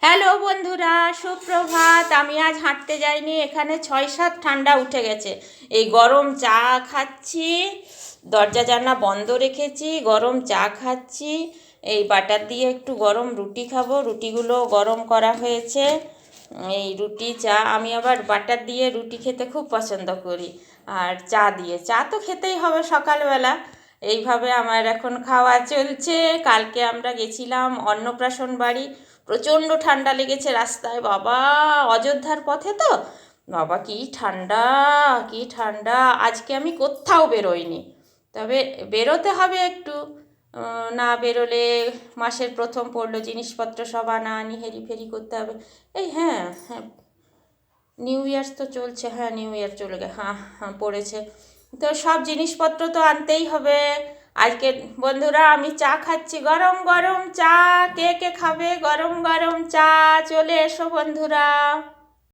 Hello বন্ধুরা, সুপ্রভাত। আমি আজ হাঁটতে যাইনি, এখানে 6-7 ঠান্ডা উঠে গেছে। এই গরম চা খাচ্ছি, দরজা জানলা বন্ধ রেখেছি, গরম চা খাচ্ছি। এই বাটার দিয়ে একটু গরম রুটি খাবো, রুটিগুলো গরম করা হয়েছে। এই রুটি চা, আমি আবার বাটার দিয়ে রুটি খেতে খুব পছন্দ করি। আর চা দিয়ে, চা তো খেতেই হবে সকালবেলা। এইভাবে আমার এখন খাওয়া চলছে। কালকে আমরা গেছিলাম অন্নপ্রাশন বাড়ি, প্রচণ্ড ঠান্ডা লেগেছে রাস্তায় বাবা, অযোধ্যার পথে তো বাবা, কি ঠান্ডা কি ঠান্ডা। আজকে আমি কোথাও বেরোইনি, তবে বেরোতে হবে একটু। না বেরোলে মাসের প্রথম পড়লো, জিনিসপত্র সব আনা আনি হেরি ফেরি করতে হবে। এই হ্যাঁ হ্যাঁ, নিউ ইয়ার তো চলছে, হ্যাঁ নিউ ইয়ার চলে গে, হ্যাঁ হ্যাঁ পড়েছে। তো সব জিনিসপত্র তো আনতেই হবে। আজকে বন্ধুরা আমি চা খাচ্ছি, গরম গরম চা। কে কে খাবে গরম গরম চা? চলে এসো বন্ধুরা।